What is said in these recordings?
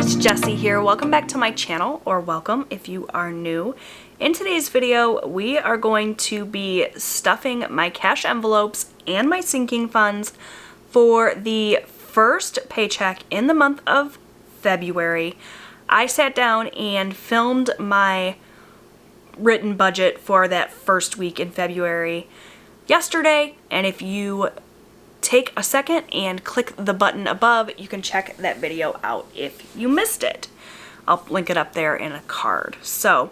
it's Jessie here. Welcome back to my channel, or welcome if you are new. In today's video, we are going to be stuffing my cash envelopes and my sinking funds for the first paycheck in the month of February. I sat down and filmed my written budget for that first week in February yesterday, and if you take a second and click the button above, you can check that video out if you missed it. I'll link it up there in a card. So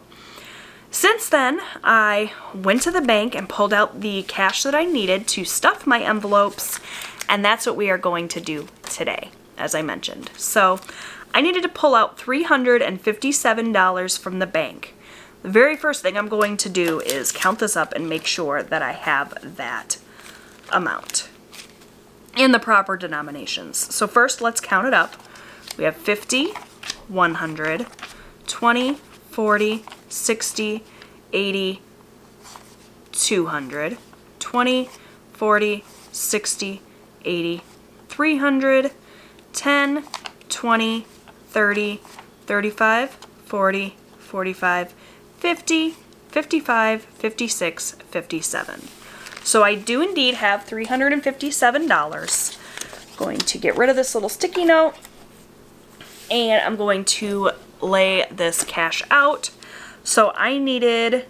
since then, I went to the bank and pulled out the cash that I needed to stuff my envelopes, and that's what we are going to do today, as I mentioned. So I needed to pull out $357 from the bank. The very first thing I'm going to do is count this up and make sure that I have that amount in the proper denominations. So first, let's count it up. We have 50, 100, 20, 40, 60, 80, 200, 20, 40, 60, 80, 300, 10, 20, 30, 35, 40, 45, 50, 55, 56, 57. So I do indeed have $357. I'm going to get rid of this little sticky note, and I'm going to lay this cash out. So I needed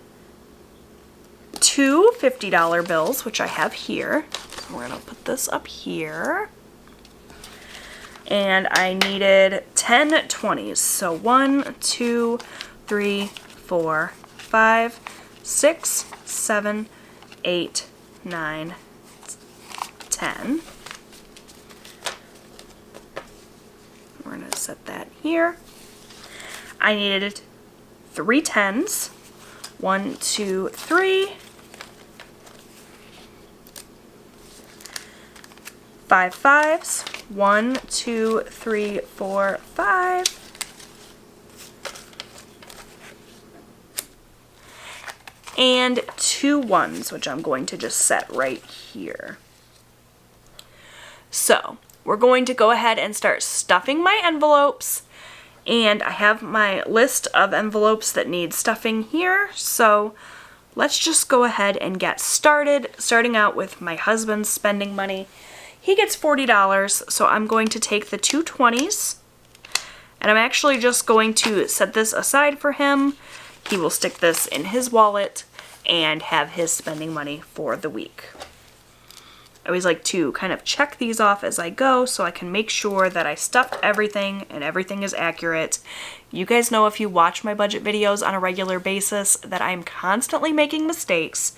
two $50 bills, which I have here. We're going to put this up here. And I needed 10 20s. So 1, 2, 3, 4, 5, 6, 7, 8, 9, 10. We're going to set that here. I needed 3 10s. 1, 2, 3. 5 5s. 1, 2, 3, 4, 5. And 2 1s, which I'm going to just set right here. So we're going to go ahead and start stuffing my envelopes, and I have my list of envelopes that need stuffing here. So let's just go ahead and get started, starting out with my husband's spending money. He gets $40, so I'm going to take the 2 20s, and I'm actually just going to set this aside for him. He will stick this in his wallet and have his spending money for the week. I always like to kind of check these off as I go so I can make sure that I stuffed everything and everything is accurate. You guys know, if you watch my budget videos on a regular basis, that I'm constantly making mistakes.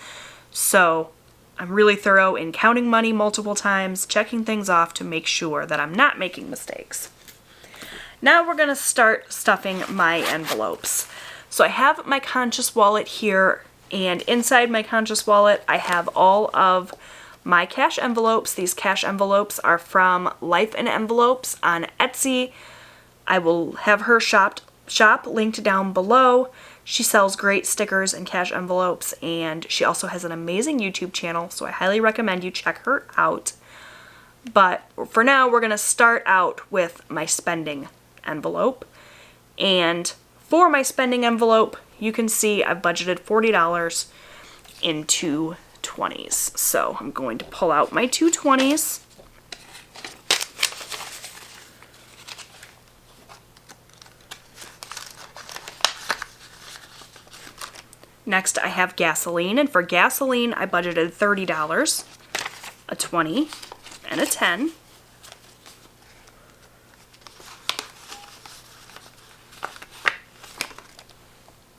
So I'm really thorough in counting money multiple times, checking things off to make sure that I'm not making mistakes. Now we're going to start stuffing my envelopes. So I have my Conscious wallet here, and inside my Conscious wallet I have all of my cash envelopes. These cash envelopes are from Life in Envelopes on Etsy. I will have her shop linked down below. She sells great stickers and cash envelopes, and she also has an amazing YouTube channel, so I highly recommend you check her out. But for now, we're going to start out with my spending envelope. And for my spending envelope, you can see I've budgeted $40 in 2 20s. So I'm going to pull out my 2 20s. Next, I have gasoline, and for gasoline, I budgeted $30, a 20, and a 10.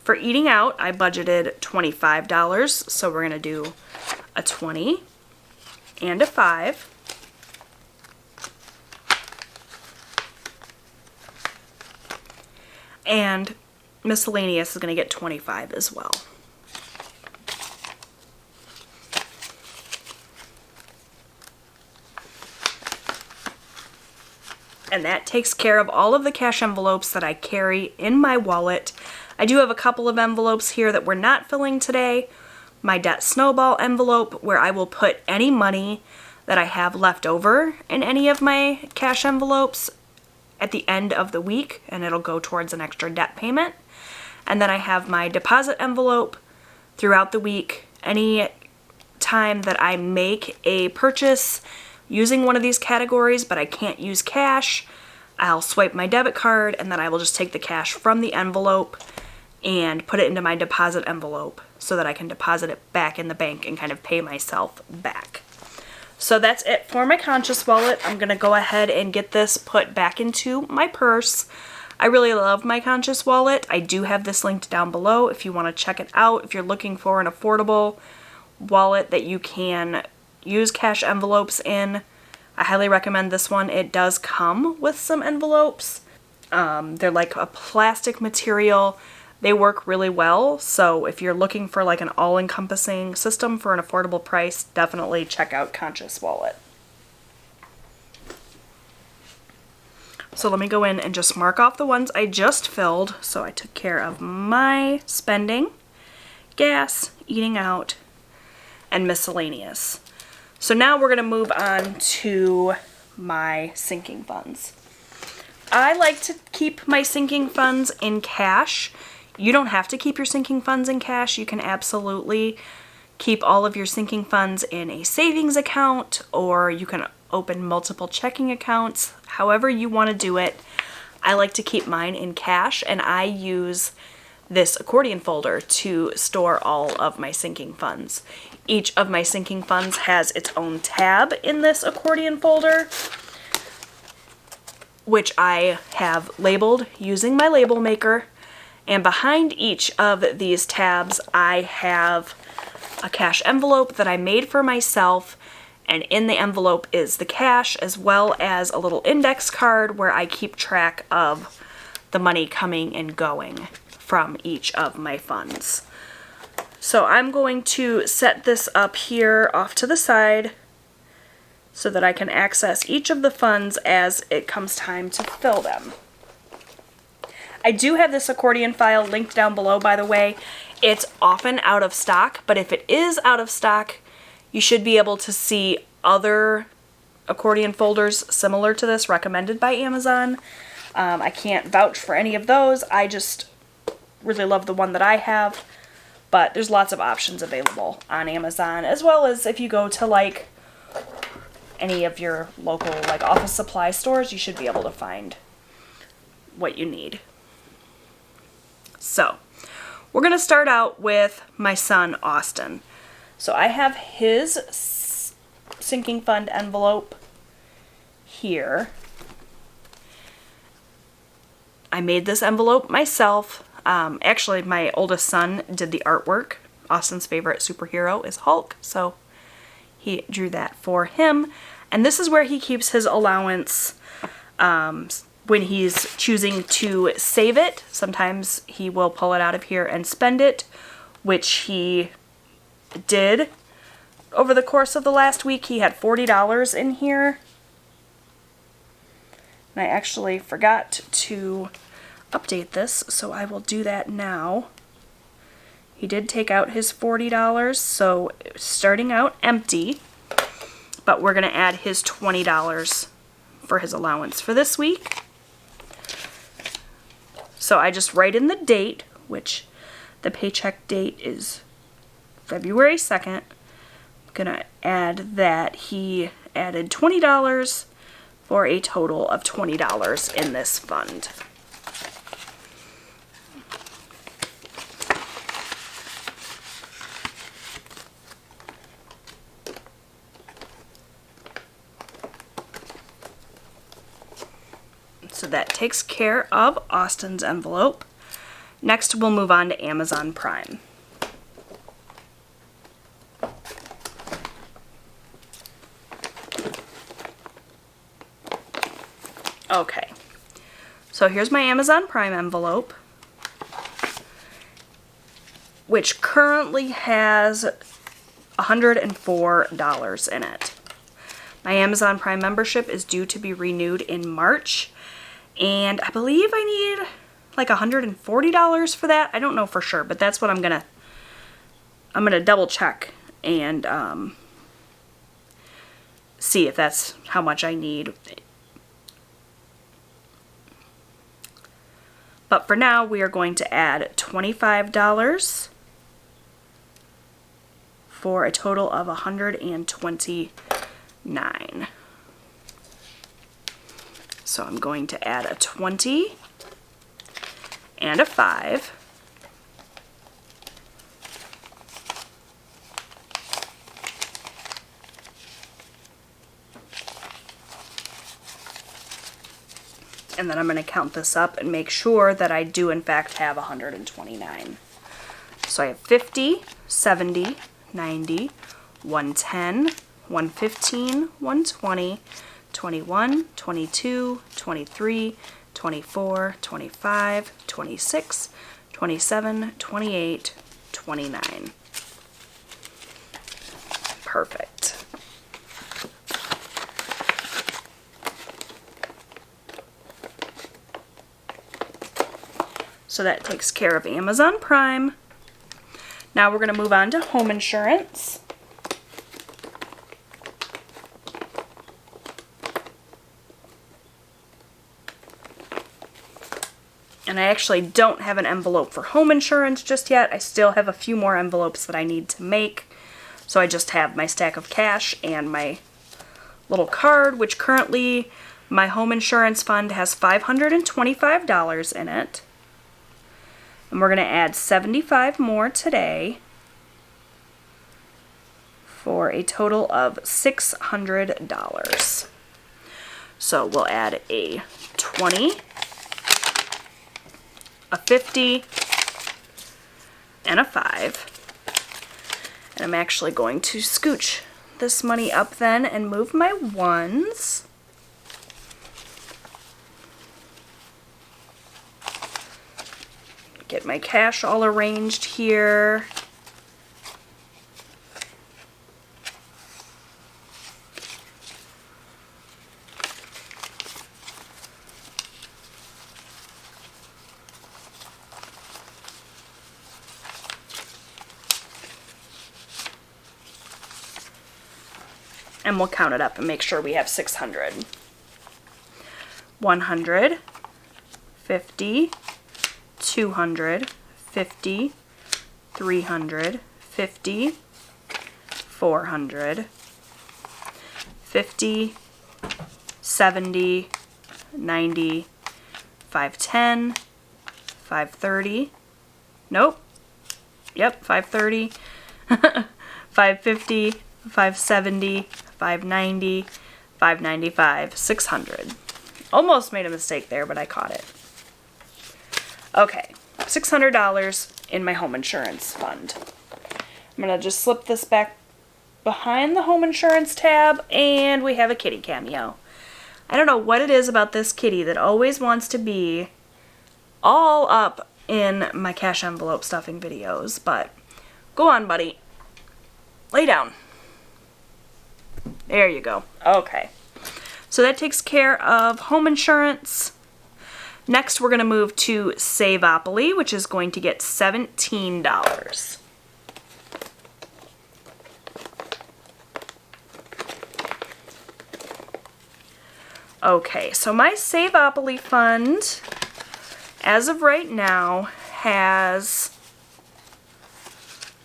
For eating out, I budgeted $25, so we're going to do a 20 and a 5. And miscellaneous is going to get 25 as well. And that takes care of all of the cash envelopes that I carry in my wallet. I do have a couple of envelopes here that we're not filling today. My debt snowball envelope, where I will put any money that I have left over in any of my cash envelopes at the end of the week, and it'll go towards an extra debt payment. And then I have my deposit envelope throughout the week. Any time that I make a purchase using one of these categories, but I can't use cash, I'll swipe my debit card, and then I will just take the cash from the envelope and put it into my deposit envelope so that I can deposit it back in the bank and kind of pay myself back. So that's it for my Conscious Wallet. I'm going to go ahead and get this put back into my purse. I really love my Conscious Wallet. I do have this linked down below if you want to check it out. If you're looking for an affordable wallet that you can use cash envelopes in, I highly recommend this one. It does come with some envelopes. They're like a plastic material. They work really well, so if you're looking for like an all-encompassing system for an affordable price, definitely check out Conscious Wallet. So let me go in and just mark off the ones I just filled. So I took care of my spending, gas, eating out, and miscellaneous. So now we're going to move on to my sinking funds. I like to keep my sinking funds in cash. You don't have to keep your sinking funds in cash. You can absolutely keep all of your sinking funds in a savings account, or you can open multiple checking accounts, however you want to do it. I like to keep mine in cash, and I use this accordion folder to store all of my sinking funds. Each of my sinking funds has its own tab in this accordion folder, which I have labeled using my label maker. And behind each of these tabs, I have a cash envelope that I made for myself, and in the envelope is the cash as well as a little index card where I keep track of the money coming and going from each of my funds. So I'm going to set this up here off to the side so that I can access each of the funds as it comes time to fill them. I do have this accordion file linked down below, by the way. It's often out of stock, but if it is out of stock, you should be able to see other accordion folders similar to this recommended by Amazon. I can't vouch for any of those. I just really love the one that I have, but there's lots of options available on Amazon, as well as if you go to like any of your local like office supply stores, you should be able to find what you need. So we're going to start out with my son, Austin. So I have his sinking fund envelope here. I made this envelope myself. Actually, my oldest son did the artwork. Austin's favorite superhero is Hulk, so he drew that for him. And this is where he keeps his allowance when he's choosing to save it. Sometimes he will pull it out of here and spend it, which he did. Over the course of the last week, he had $40 in here. And I actually forgot to update this, so I will do that now. He did take out his $40, so starting out empty, but we're going to add his $20 for his allowance for this week. So I just write in the date, which the paycheck date is February 2nd. I'm going to add that he added $20 for a total of $20 in this fund. So that takes care of Austin's envelope. Next, we'll move on to Amazon Prime. Okay, so here's my Amazon Prime envelope, which currently has $104 in it. My Amazon Prime membership is due to be renewed in March, and I believe I need like $140 for that. I don't know for sure, but that's what I'm gonna double check and see if that's how much I need. But for now, we are going to add $25 for a total of $129. So I'm going to add a 20 and a 5. And then I'm going to count this up and make sure that I do in fact have 129. So I have 50, 70, 90, 110, 115, 120, 21, 22, 23, 24, 25, 26, 27, 28, 29. Perfect. So that takes care of Amazon Prime. Now we're going to move on to home insurance. And I actually don't have an envelope for home insurance just yet. I still have a few more envelopes that I need to make. So I just have my stack of cash and my little card, which currently my home insurance fund has $525 in it. And we're going to add 75 more today for a total of $600. So we'll add a 20, a 50, and a 5. And I'm actually going to scooch this money up then and move my ones. Get my cash all arranged here. And we'll count it up and make sure we have 600. 100, 50, 200, 50, 300, 50, 400, 50, 70, 90, 510, 530, nope, yep, 530, 550, 570, 590, 595, 600. Almost made a mistake there, but I caught it. Okay, $600 in my home insurance fund. I'm going to just slip this back behind the home insurance tab, and we have a kitty cameo. I don't know what it is about this kitty that always wants to be all up in my cash envelope stuffing videos, but go on, buddy. Lay down. There you go. Okay. So that takes care of home insurance. Next, we're going to move to Savopoly, which is going to get $17. Okay, so my Savopoly fund, as of right now, has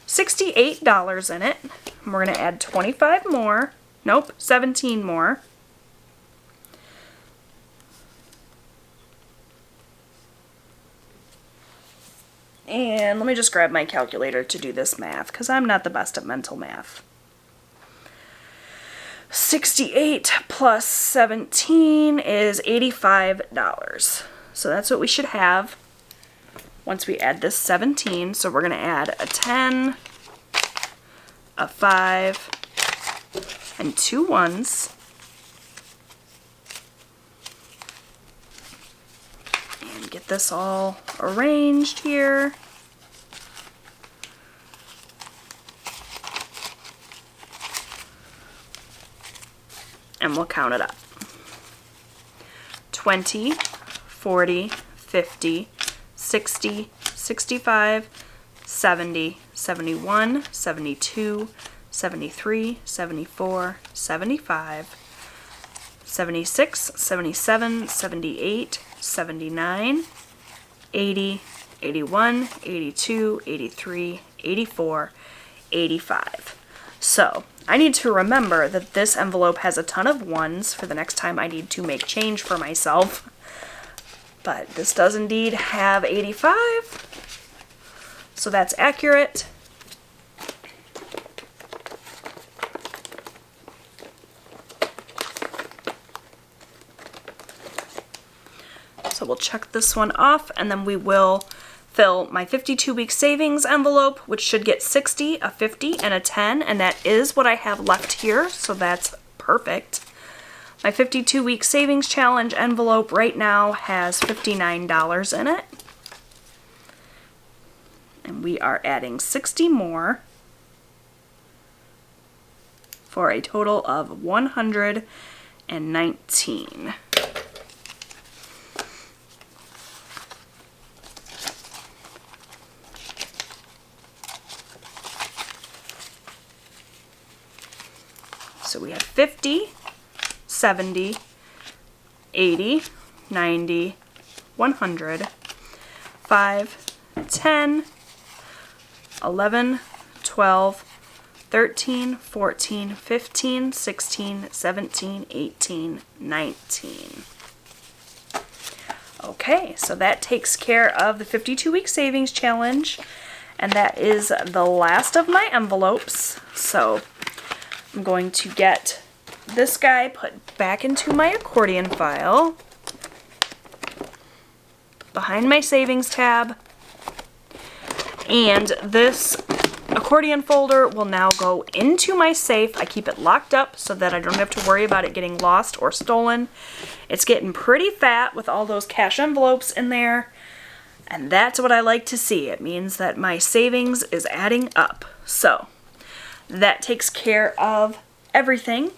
$68 in it. And we're going to add 25 more. Nope, 17 more. And let me just grab my calculator to do this math, because I'm not the best at mental math. 68 plus 17 is $85. So that's what we should have once we add this 17. So we're going to add a 10, a 5, and 2 ones. And get this all arranged here. And we'll count it up. 20, 40, 50, 60, 65, 70, 71, 72, 73, 74, 75, 76, 77, 78, 79, 80, 81, 82, 83, 84, 85. So I need to remember that this envelope has a ton of ones for the next time I need to make change for myself. But this does indeed have 85, so that's accurate. So we'll check this one off, and then we will fill my 52-week savings envelope, which should get 60, a 50, and a 10, and that is what I have left here, so that's perfect. My 52-week savings challenge envelope right now has $59 in it. And we are adding 60 more for a total of 119. So we have 50, 70, 80, 90, 100, 5, 10, 11, 12, 13, 14, 15, 16, 17, 18, 19. Okay, so that takes care of the 52-week savings challenge, and that is the last of my envelopes. So I'm going to get this guy put back into my accordion file, behind my savings tab, and this accordion folder will now go into my safe. I keep it locked up so that I don't have to worry about it getting lost or stolen. It's getting pretty fat with all those cash envelopes in there, and that's what I like to see. It means that my savings is adding up. So that takes care of everything,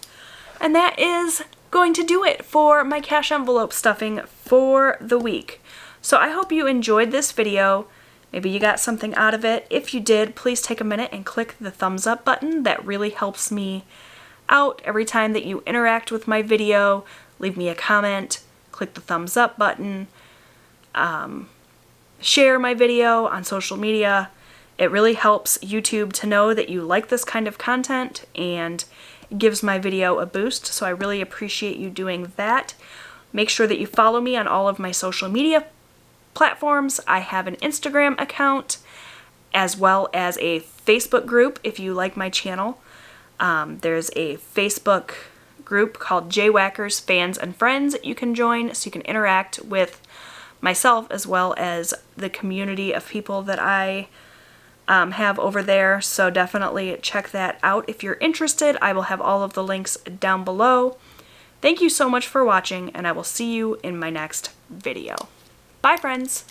and that is going to do it for my cash envelope stuffing for the week. So I hope you enjoyed this video. Maybe you got something out of it. If you did, please take a minute and click the thumbs up button. That really helps me out every time that you interact with my video. Leave me a comment, click the thumbs up button, share my video on social media. It really helps YouTube to know that you like this kind of content, and it gives my video a boost, so I really appreciate you doing that. Make sure that you follow me on all of my social media platforms. I have an Instagram account as well as a Facebook group if you like my channel. There's a Facebook group called Jwhackers Fans and Friends that you can join so you can interact with myself as well as the community of people that I have over there, so definitely check that out if you're interested. I will have all of the links down below. Thank you so much for watching, and I will see you in my next video. Bye, friends!